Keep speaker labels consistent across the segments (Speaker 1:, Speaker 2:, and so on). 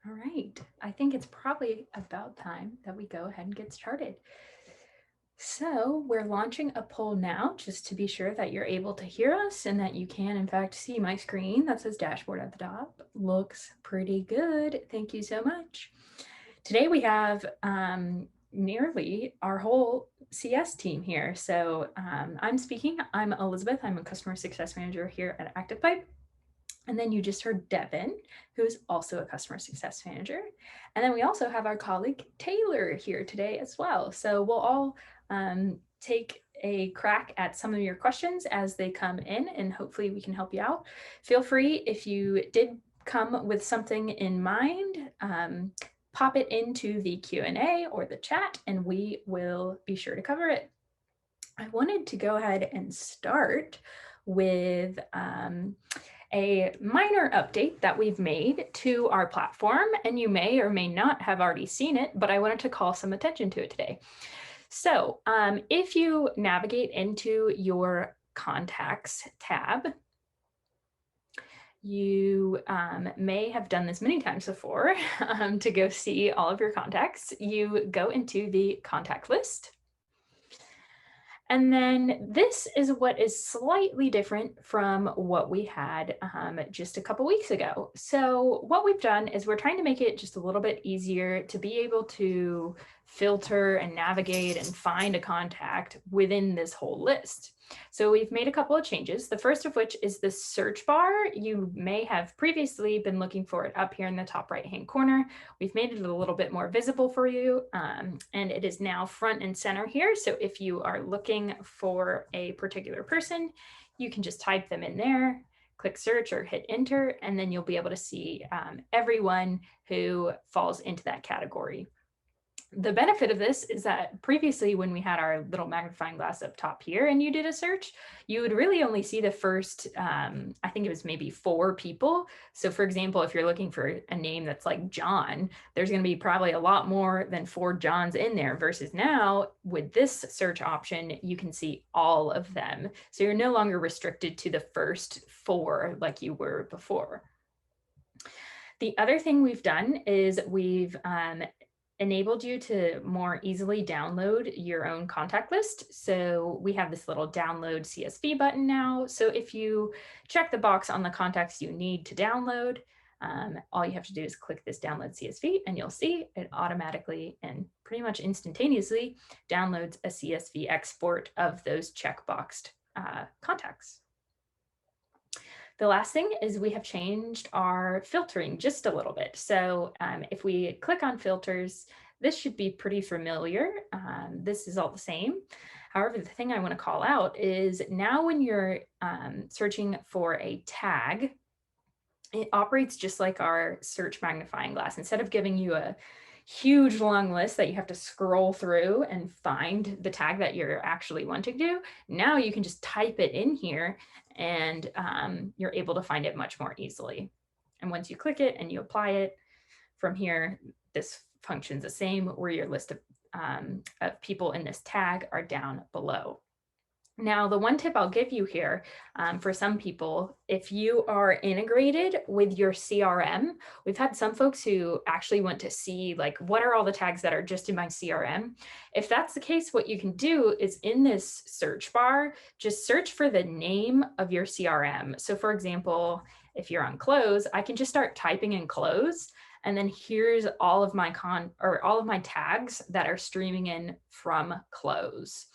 Speaker 1: All right, I think it's probably about time that we go ahead and get started. So we're launching a poll now just to be sure that you're able to hear us and that you can in fact see my screen that says dashboard at the top. Looks pretty good. Thank you so much. Today we have nearly our whole CS team here. So I'm speaking. I'm Elizabeth. I'm a customer success manager here at ActivePipe. And then you just heard Devin, who is also a customer success manager. And then we also have our colleague Taylor here today as well. So we'll all take a crack at some of your questions as they come in, and hopefully we can help you out. Feel free, if you did come with something in mind, pop it into the Q&A or the chat, and we will be sure to cover it. I wanted to go ahead and start with a minor update that we've made to our platform, and you may or may not have already seen it, but I wanted to call some attention to it today. So if you navigate into your contacts tab, you may have done this many times before to go see all of your contacts. You go into the contact list. And then this is what is slightly different from what we had just a couple weeks ago. So what we've done is we're trying to make it just a little bit easier to be able to filter and navigate and find a contact within this whole list. So we've made a couple of changes. The first of which is the search bar. You may have previously been looking for it up here in the top right-hand corner. We've made it a little bit more visible for you, and it is now front and center here. So if you are looking for a particular person, you can just type them in there, click search or hit enter, and then you'll be able to see everyone who falls into that category. The benefit of this is that previously when we had our little magnifying glass up top here and you did a search, you would really only see the first, I think it was maybe 4 people. So for example, if you're looking for a name that's like John, there's going to be probably a lot more than 4 Johns in there, versus now with this search option, you can see all of them. So you're no longer restricted to the first 4 like you were before. The other thing we've done is we've enabled you to more easily download your own contact list. So we have this little download CSV button now. So if you check the box on the contacts you need to download, all you have to do is click this download CSV and you'll see it automatically and pretty much instantaneously downloads a CSV export of those checkboxed contacts. The last thing is we have changed our filtering just a little bit. So if we click on filters, this should be pretty familiar. This is all the same. However, the thing I want to call out is now when you're searching for a tag, it operates just like our search magnifying glass. Instead of giving you a huge long list that you have to scroll through and find the tag that you're actually wanting to do, now you can just type it in here and you're able to find it much more easily. And once you click it and you apply it from here, this functions the same, where your list of people in this tag are down below. Now, the one tip I'll give you here for some people, if you are integrated with your CRM, we've had some folks who actually want to see like, what are all the tags that are just in my CRM? If that's the case, what you can do is in this search bar, just search for the name of your CRM. So for example, if you're on close, I can just start typing in close. And then here's all of my all of my tags that are streaming in from close.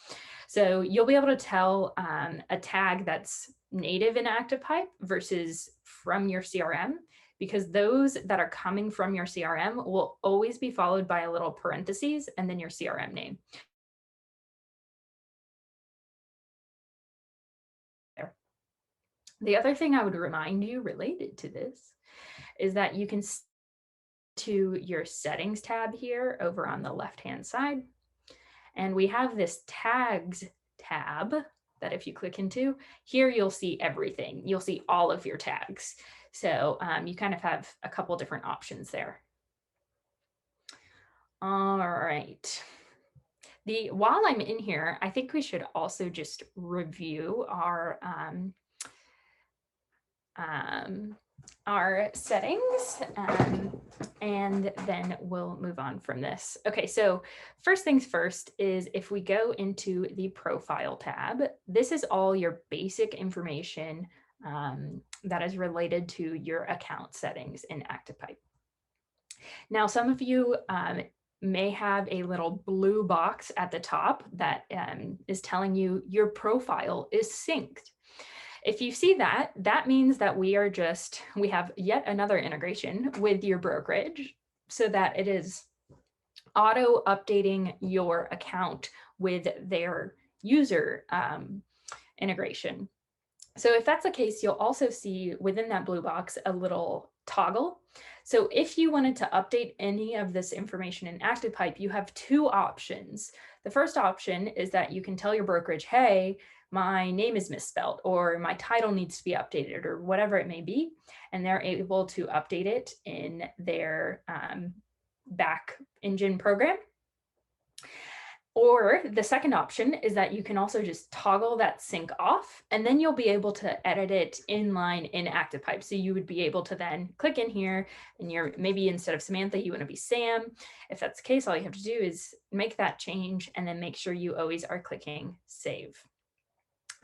Speaker 1: So you'll be able to tell a tag that's native in ActivePipe versus from your CRM, because those that are coming from your CRM will always be followed by a little parentheses and then your CRM name. The other thing I would remind you related to this is that you can to your settings tab here over on the left-hand side. And we have this tags tab that if you click into, here you'll see everything. You'll see all of your tags. So you kind of have a couple different options there. All right. While I'm in here, I think we should also just review our our settings, and then we'll move on from this. Okay, so first things first is if we go into the profile tab, this is all your basic information that is related to your account settings in ActivePipe. Now, some of you may have a little blue box at the top that is telling you your profile is synced. If you see that, that means that we have yet another integration with your brokerage so that it is auto updating your account with their user integration. So if that's the case, you'll also see within that blue box a little toggle. So if you wanted to update any of this information in ActivePipe, you have two options. The first option is that you can tell your brokerage, hey, my name is misspelled, or my title needs to be updated, or whatever it may be, and they're able to update it in their back engine program. Or the second option is that you can also just toggle that sync off, and then you'll be able to edit it inline in ActivePipe. So you would be able to then click in here, and maybe instead of Samantha, you want to be Sam. If that's the case, all you have to do is make that change and then make sure you always are clicking save.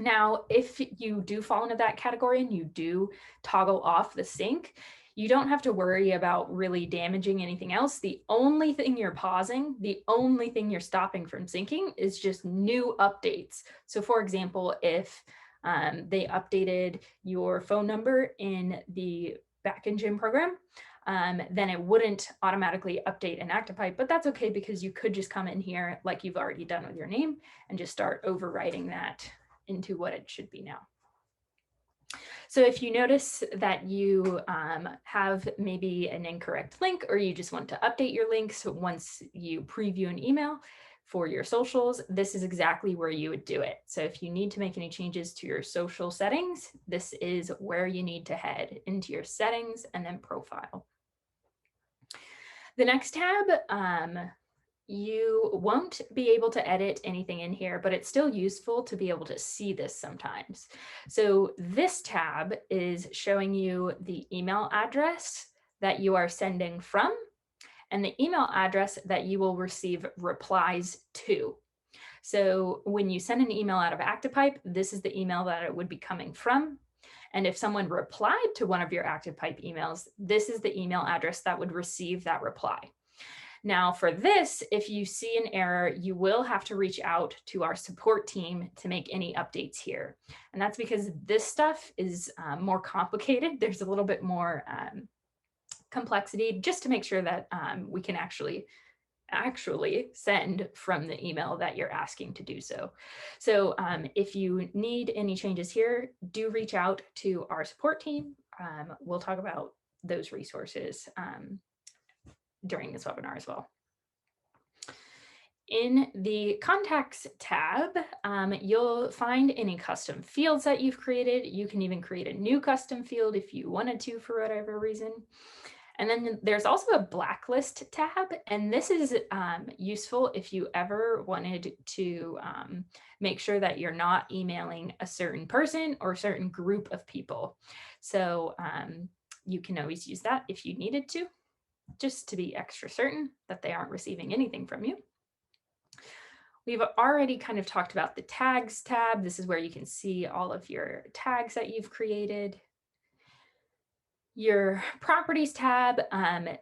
Speaker 1: Now, if you do fall into that category and you do toggle off the sync, you don't have to worry about really damaging anything else. The only thing you're pausing, the only thing you're stopping from syncing is just new updates. So for example, if they updated your phone number in the back engine program, then it wouldn't automatically update in ActivePipe, but that's okay because you could just come in here like you've already done with your name and just start overwriting that into what it should be now. So if you notice that you have maybe an incorrect link, or you just want to update your links once you preview an email for your socials, this is exactly where you would do it. So if you need to make any changes to your social settings, this is where you need to head into your settings and then profile. The next tab, you won't be able to edit anything in here, but it's still useful to be able to see this sometimes. So this tab is showing you the email address that you are sending from and the email address that you will receive replies to. So when you send an email out of ActivePipe, this is the email that it would be coming from. And if someone replied to one of your ActivePipe emails, this is the email address that would receive that reply. Now for this, if you see an error, you will have to reach out to our support team to make any updates here. And that's because this stuff is more complicated. There's a little bit more complexity just to make sure that we can actually send from the email that you're asking to do so. So if you need any changes here, do reach out to our support team. We'll talk about those resources during this webinar as well. In the contacts tab, you'll find any custom fields that you've created. You can even create a new custom field if you wanted to for whatever reason. And then there's also a blacklist tab, and this is useful if you ever wanted to make sure that you're not emailing a certain person or a certain group of people. So you can always use that if you needed to, just to be extra certain that they aren't receiving anything from you. We've already kind of talked about the tags tab. This is where you can see all of your tags that you've created. Your properties tab,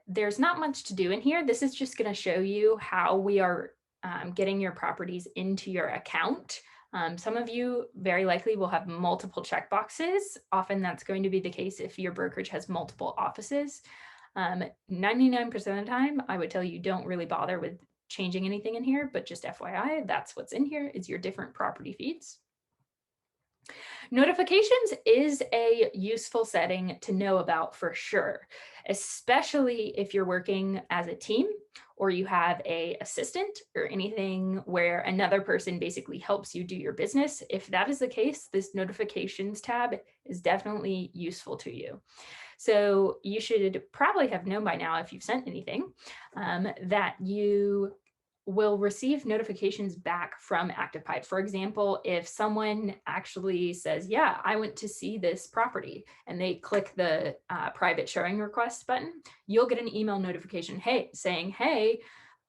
Speaker 1: there's not much to do in here. This is just going to show you how we are getting your properties into your account. Some of you very likely will have multiple checkboxes. Often that's going to be the case if your brokerage has multiple offices. 99% of the time, I would tell you don't really bother with changing anything in here, but just FYI, that's what's in here is your different property feeds. Notifications is a useful setting to know about for sure, especially if you're working as a team or you have an assistant or anything where another person basically helps you do your business. If that is the case, this notifications tab is definitely useful to you. So you should probably have known by now if you've sent anything that you will receive notifications back from ActivePipe. For example, if someone actually says, yeah, I went to see this property, and they click the private showing request button, you'll get an email notification saying, hey,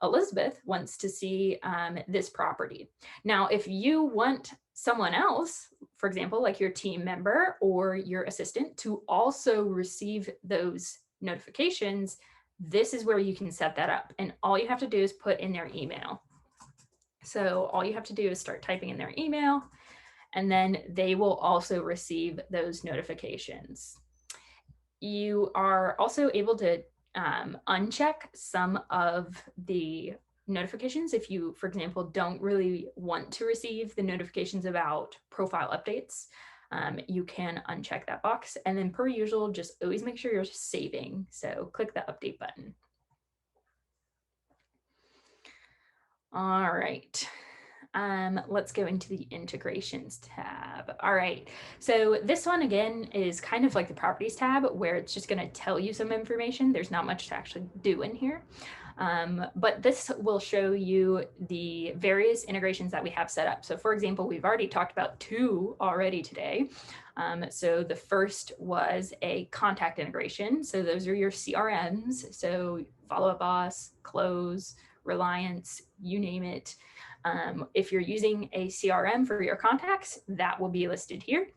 Speaker 1: Elizabeth wants to see this property. Now, if you want someone else, for example, like your team member or your assistant, to also receive those notifications, this is where you can set that up. And all you have to do is put in their email. So all you have to do is start typing in their email, and then they will also receive those notifications. You are also able to uncheck some of the notifications if you, for example, don't really want to receive the notifications about profile updates. You can uncheck that box, and then per usual, just always make sure you're saving. So click the update button. All right. Let's go into the integrations tab. All right, so this one again is kind of like the properties tab, where it's just going to tell you some information. There's not much to actually do in here. But this will show you the various integrations that we have set up. So for example, we've already talked about 2 already today. So the first was a contact integration. So those are your CRMs. So Follow Up Boss, Close, Reliance, you name it. If you're using a CRM for your contacts, that will be listed here.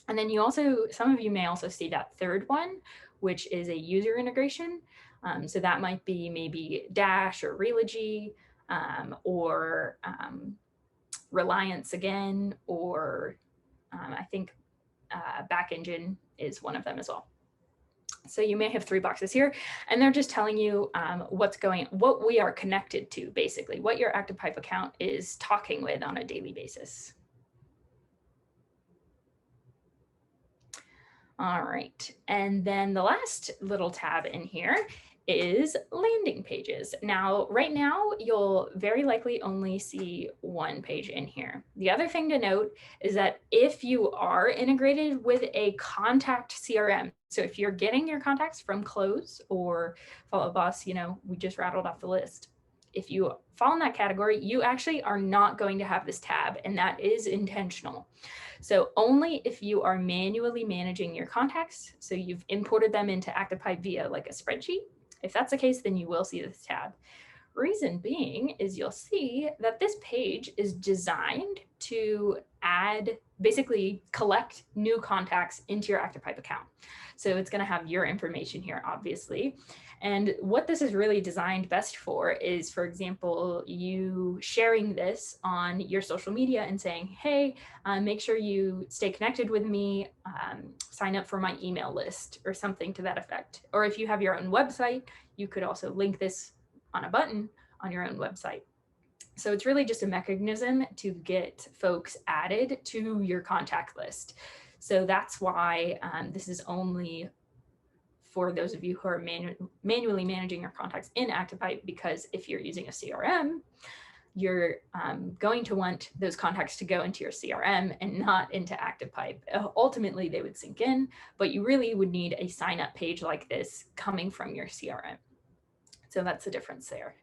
Speaker 1: And then you also, some of you may also see that third one, which is a user integration. So that might be maybe Dash or Realogy, or Reliance again, or I think BackEngine is one of them as well. So you may have 3 boxes here, and they're just telling you what we are connected to, basically, what your ActivePipe account is talking with on a daily basis. All right, and then the last little tab in here is landing pages. Now, right now, you'll very likely only see 1 page in here. The other thing to note is that if you are integrated with a contact CRM, so if you're getting your contacts from Close or Follow Up Boss, we just rattled off the list. If you fall in that category, you actually are not going to have this tab, and that is intentional. So only if you are manually managing your contacts, so you've imported them into ActivePipe via like a spreadsheet, if that's the case, then you will see this tab. Reason being is you'll see that this page is designed to basically collect new contacts into your ActivePipe account. So it's going to have your information here, obviously. And what this is really designed best for is, for example, you sharing this on your social media and saying, hey, make sure you stay connected with me, sign up for my email list or something to that effect. Or if you have your own website, you could also link this on a button on your own website. So it's really just a mechanism to get folks added to your contact list. So that's why this is only for those of you who are manually managing your contacts in ActivePipe, because if you're using a CRM, you're going to want those contacts to go into your CRM and not into ActivePipe. Ultimately, they would sync in, but you really would need a sign-up page like this coming from your CRM. So that's the difference there.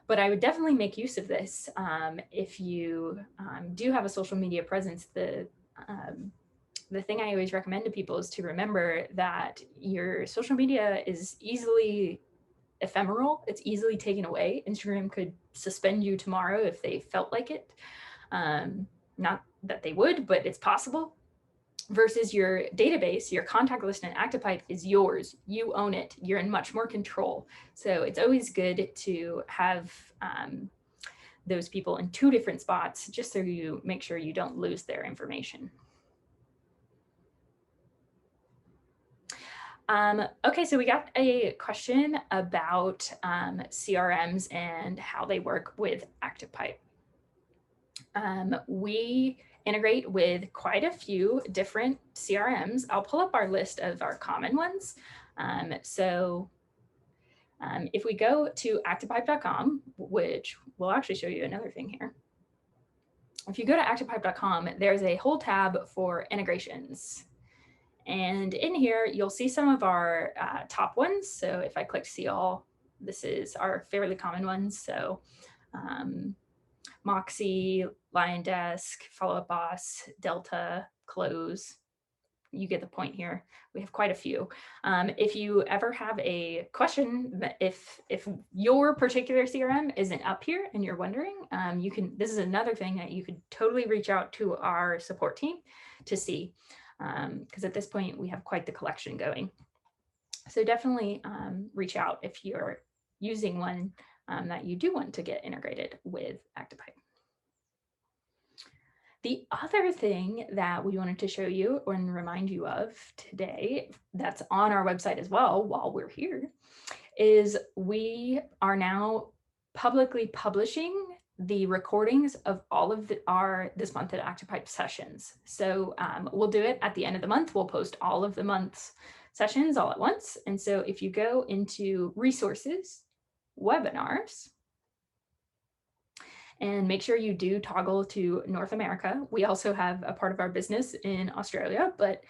Speaker 1: But I would definitely make use of this if you do have a social media presence. The thing I always recommend to people is to remember that your social media is easily ephemeral. It's easily taken away. Instagram could suspend you tomorrow if they felt like it. Not that they would, but it's possible. Versus your database, your contact list in ActivePipe is yours. You own it. You're in much more control. So it's always good to have those people in 2 different spots, just so you make sure you don't lose their information. Okay, so we got a question about CRMs and how they work with ActivePipe. We integrate with quite a few different CRMs. I'll pull up our list of our common ones. If we go to activepipe.com, which will actually show you another thing here. If you go to activepipe.com, there's a whole tab for integrations. And in here, you'll see some of our top ones. So if I click see all, This is our fairly common ones. So Moxie, Lion Desk, Follow Up Boss, Delta, Close. You get the point here. We have quite a few. If you ever have a question, if your particular CRM isn't up here and you're wondering, you can. This is another thing that you could totally reach out to our support team to see, because at this point we have quite the collection going. So definitely reach out if you're using one that you do want to get integrated with ActivePipe. The other thing that we wanted to show you and remind you of today, that's on our website as well while we're here, is we are now publicly publishing the recordings of all of our This Month at ActivePipe sessions. So we'll do it at the end of the month. We'll post all of the month's sessions all at once. And so if you go into resources, webinars, and make sure you do toggle to North America. We also have a part of our business in Australia, but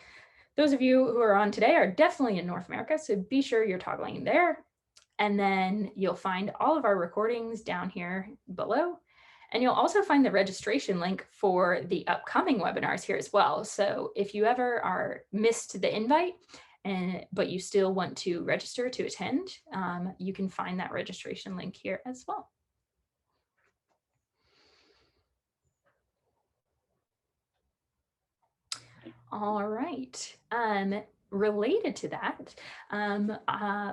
Speaker 1: those of you who are on today are definitely in North America, so be sure you're toggling there. And then you'll find all of our recordings down here below. And you'll also find the registration link for the upcoming webinars here as well. So if you ever missed the invite, but you still want to register to attend, you can find that registration link here as well. All right. Related to that,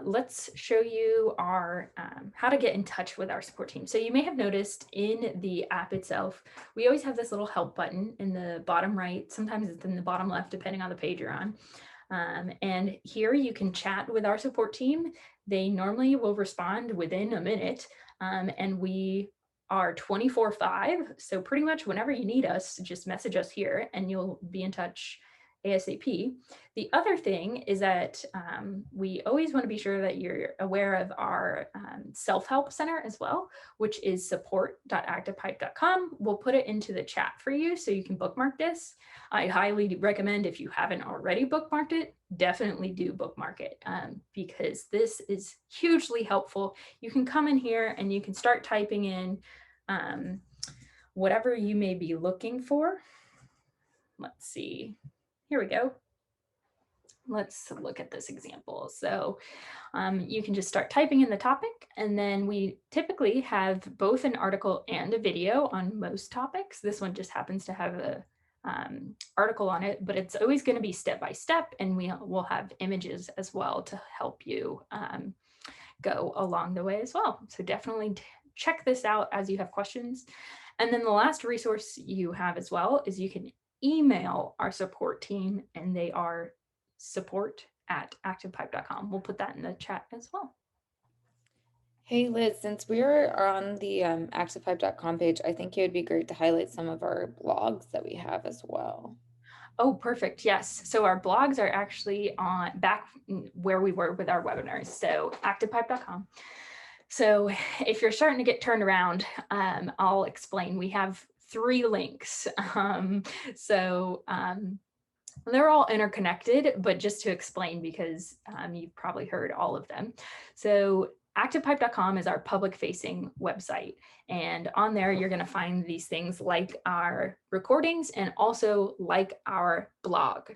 Speaker 1: let's show you our how to get in touch with our support team. So you may have noticed in the app itself, we always have this little help button in the bottom right. Sometimes it's in the bottom left, depending on the page you're on. And here you can chat with our support team. They normally will respond within a minute, and we are 24/5. So pretty much whenever you need us, just message us here and you'll be in touch ASAP. The other thing is that we always want to be sure that you're aware of our self-help center as well, which is support.activepipe.com. We'll put it into the chat for you so you can bookmark this. I highly recommend, if you haven't already bookmarked it, definitely do bookmark it because this is hugely helpful. You can come in here and you can start typing in whatever you may be looking for. Let's see. Here we go. Let's look at this example. So you can just start typing in the topic, and then we typically have both an article and a video on most topics. This one just happens to have a article on it, but it's always going to be step by step, and we will have images as well to help you go along the way as well. So definitely check this out as you have questions. And then the last resource you have as well is you can email our support team, and they are support@activepipe.com. We'll put that in the chat as well.
Speaker 2: Hey Liz, since we're on the activepipe.com page, I think it would be great to highlight some of our blogs that we have as well.
Speaker 1: Oh, perfect. Yes. So our blogs are actually on back where we were with our webinars. So activepipe.com. So if you're starting to get turned around, I'll explain. We have 3 links. They're all interconnected, but just to explain, because you've probably heard all of them. So activepipe.com is our public facing website. And on there, you're going to find these things like our recordings and also like our blog.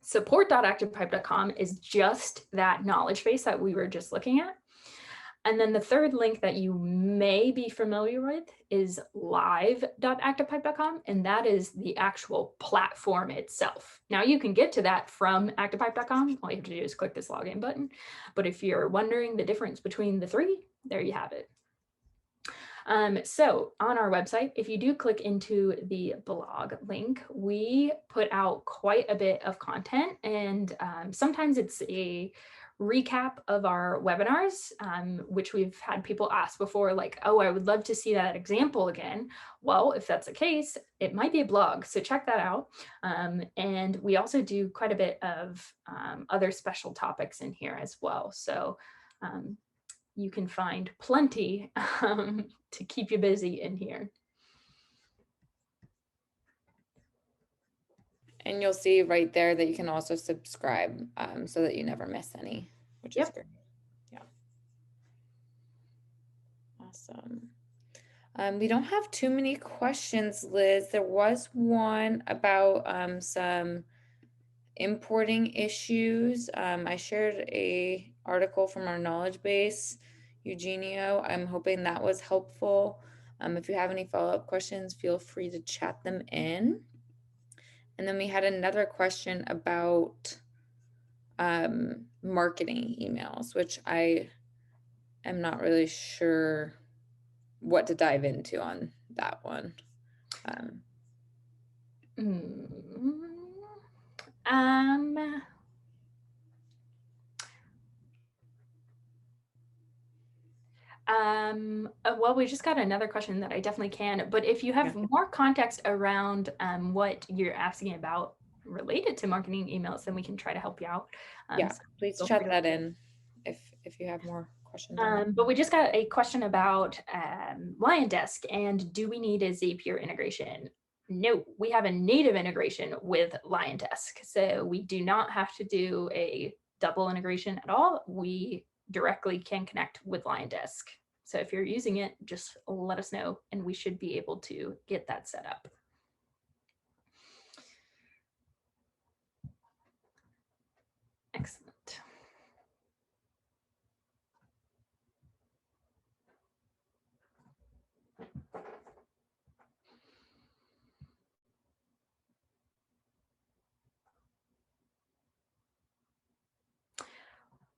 Speaker 1: Support.activepipe.com is just that knowledge base that we were just looking at. And then the third link that you may be familiar with is live.activepipe.com, and that is the actual platform itself. Now you can get to that from activepipe.com. All you have to do is click this login button. But if you're wondering the difference between the 3, there you have it. So on our website, if you do click into the blog link, we put out quite a bit of content, and sometimes it's a recap of our webinars, which we've had people ask before, like, oh, I would love to see that example again. Well, if that's the case, it might be a blog, so check that out. And we also do quite a bit of other special topics in here as well. So you can find plenty to keep you busy in here.
Speaker 2: And you'll see right there that you can also subscribe so that you never miss any, which is great. Yeah. Awesome. We don't have too many questions, Liz. There was one about some importing issues. I shared a article from our knowledge base, Eugenio. I'm hoping that was helpful. If you have any follow-up questions, feel free to chat them in. And then we had another question about marketing emails, which I am not really sure what to dive into on that one.
Speaker 1: Well, we just got another question that I definitely can, but if you have more context around what you're asking about related to marketing emails, then we can try to help you out.
Speaker 2: Yeah, so please chat that in if you have more questions.
Speaker 1: But we just got a question about LionDesk and do we need a Zapier integration? No, we have a native integration with LionDesk. So we do not have to do a double integration at all. We directly can connect with LionDesk. So if you're using it, just let us know and we should be able to get that set up. Excellent.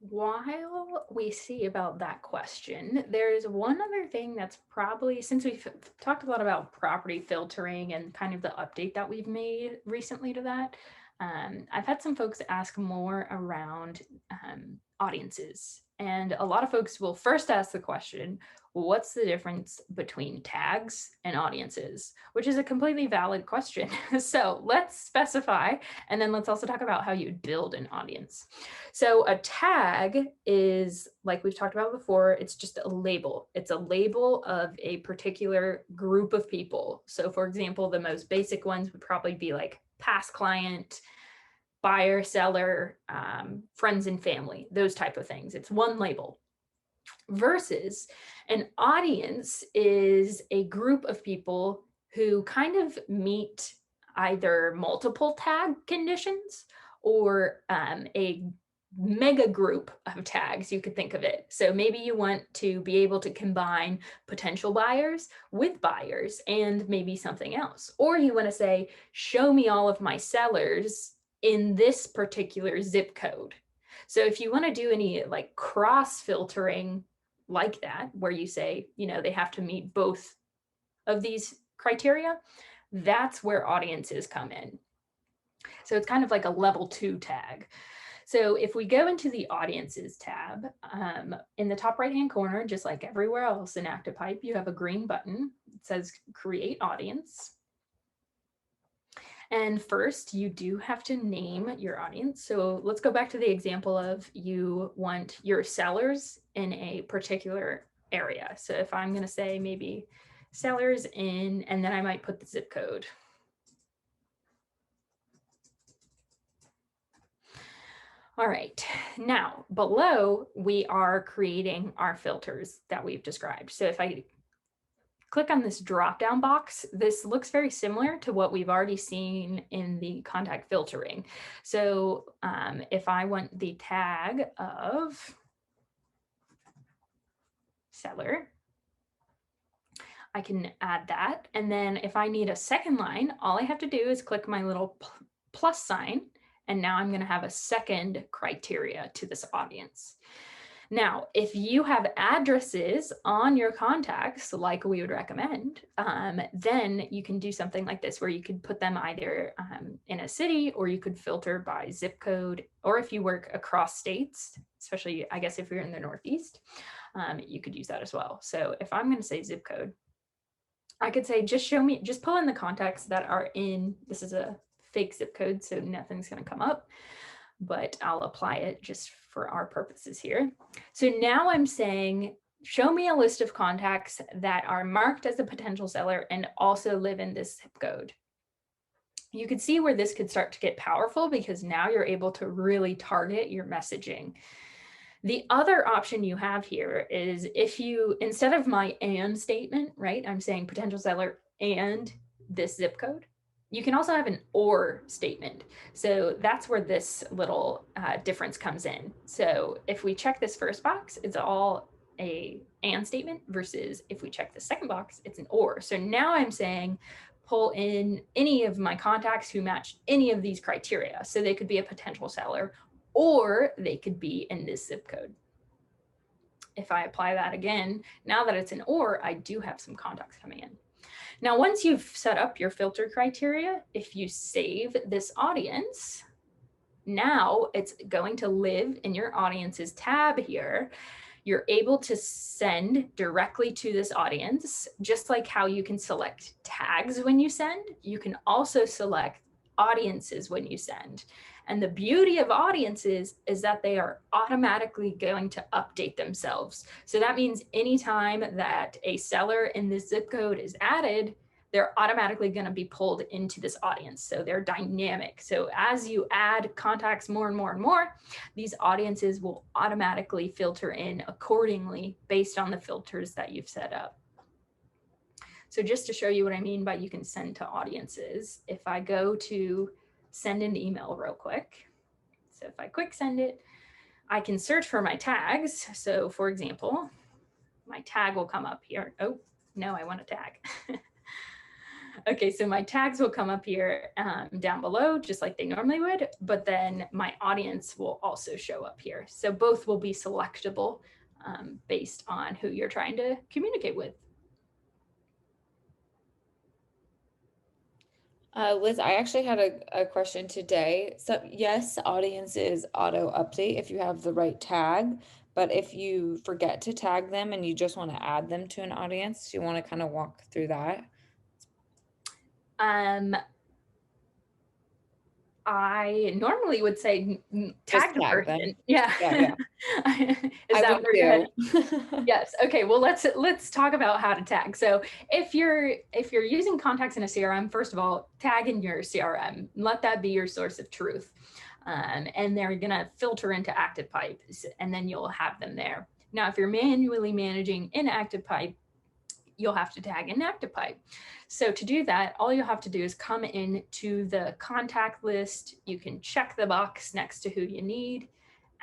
Speaker 1: While we see about that question, there's one other thing that's probably, since we've talked a lot about property filtering and kind of the update that we've made recently to that, I've had some folks ask more around audiences. And a lot of folks will first ask the question, what's the difference between tags and audiences? Which is a completely valid question. So let's specify, and then let's also talk about how you build an audience. So a tag is, like we've talked about before, it's just a label. It's a label of a particular group of people. So for example, the most basic ones would probably be like past client, buyer, seller, friends and family, those type of things. It's one label. Versus an audience is a group of people who kind of meet either multiple tag conditions or a mega group of tags, you could think of it. So maybe you want to be able to combine potential buyers with buyers and maybe something else. Or you want to say, show me all of my sellers in this particular zip code. So if you want to do any like cross filtering like that, where you say, you know, they have to meet both of these criteria, that's where audiences come in. So it's kind of like a level 2 tag. So if we go into the audiences tab, in the top right-hand corner, just like everywhere else in ActivePipe, you have a green button. It says create audience. And first, you do have to name your audience. So let's go back to the example of you want your sellers in a particular area. So if I'm going to say maybe sellers in, and then I might put the zip code. All right, now below we are creating our filters that we've described. So if I click on this drop-down box, this looks very similar to what we've already seen in the contact filtering. So if I want the tag of seller, I can add that. And then if I need a second line, all I have to do is click my little plus sign. And now I'm going to have a second criteria to this audience. Now, if you have addresses on your contacts, like we would recommend, then you can do something like this, where you could put them either in a city, or you could filter by zip code, or if you work across states, especially, I guess, if you're in the Northeast, you could use that as well. So if I'm going to say zip code, I could say, just show me, just pull in the contacts that are in, this is a fake zip code, so nothing's going to come up, but I'll apply it just for our purposes here. So now I'm saying, show me a list of contacts that are marked as a potential seller and also live in this zip code. You could see where this could start to get powerful, because now you're able to really target your messaging. The other option you have here is if you, instead of my and statement, right, I'm saying potential seller and this zip code, you can also have an or statement. So that's where this little difference comes in. So if we check this first box, it's all a and statement versus if we check the second box, it's an or. So now I'm saying pull in any of my contacts who match any of these criteria. So they could be a potential seller or they could be in this zip code. If I apply that again, now that it's an or, I do have some contacts coming in. Now, once you've set up your filter criteria, if you save this audience, now it's going to live in your audiences tab here. You're able to send directly to this audience, just like how you can select tags when you send, you can also select audiences when you send. And the beauty of audiences is that they are automatically going to update themselves. So that means anytime that a seller in this zip code is added, they're automatically going to be pulled into this audience. So they're dynamic. So as you add contacts more and more and more, these audiences will automatically filter in accordingly based on the filters that you've set up. So just to show you what I mean by you can send to audiences, if I go to send an email real quick, so if I quick send it, I can search for my tags. So for example, my tag will come up here. Oh, no, I want a tag. Okay, so my tags will come up here down below, just like they normally would, but then my audience will also show up here. So both will be selectable based on who you're trying to communicate with.
Speaker 2: Liz, I actually had a question today. So yes, audiences auto update if you have the right tag, but if you forget to tag them and you just want to add them to an audience, you want to kind of walk through that?
Speaker 1: I normally would say tag the person.
Speaker 2: Them.
Speaker 1: Yeah.
Speaker 2: Yeah.
Speaker 1: Is that where you're
Speaker 2: too.
Speaker 1: Yes. Okay. Well, let's talk about how to tag. So if you're using contacts in a CRM, first of all, tag in your CRM. Let that be your source of truth, and they're gonna filter into ActivePipe, and then you'll have them there. Now, if you're manually managing in ActivePipe, you'll have to tag in ActivePipe. So to do that, all you'll have to do is come in to the contact list. You can check the box next to who you need.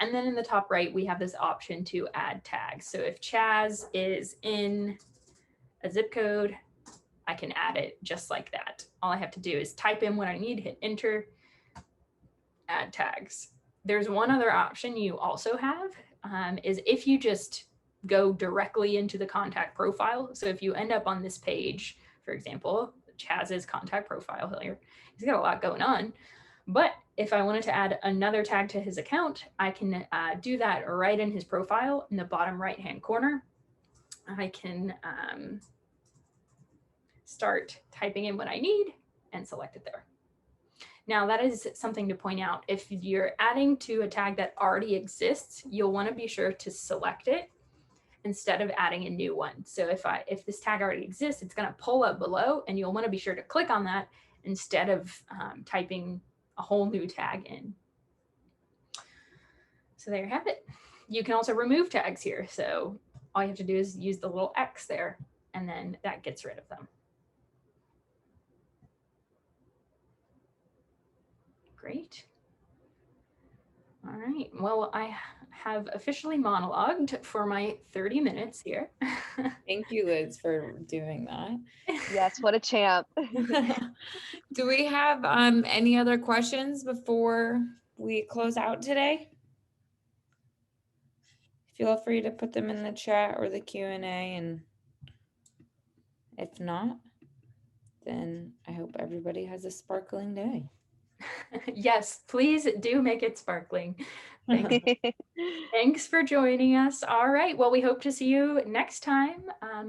Speaker 1: And then in the top right, we have this option to add tags. So if Chaz is in a zip code, I can add it just like that. All I have to do is type in what I need, hit enter, add tags. There's one other option you also have, is if you just go directly into the contact profile. So if you end up on this page, for example, Chaz's contact profile here, he's got a lot going on. But if I wanted to add another tag to his account, I can do that right in his profile in the bottom right-hand corner. I can start typing in what I need and select it there. Now that is something to point out. If you're adding to a tag that already exists, you'll want to be sure to select it instead of adding a new one. So if this tag already exists, it's going to pull up below and you'll want to be sure to click on that instead of typing a whole new tag in. So there you have it. You can also remove tags here. So all you have to do is use the little X there, and then that gets rid of them. Great. All right, well, I have officially monologued for my 30 minutes here.
Speaker 2: Thank you, Liz, for doing that.
Speaker 3: Yes, what a champ.
Speaker 2: Do we have any other questions before we close out today? Feel free to put them in the chat or the Q&A, and if not, then I hope everybody has a sparkling day.
Speaker 1: Yes, please do make it sparkling. Thanks for joining us. All right, well, we hope to see you next time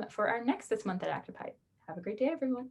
Speaker 1: for our next This Month at ActivePipe. Have a great day, everyone.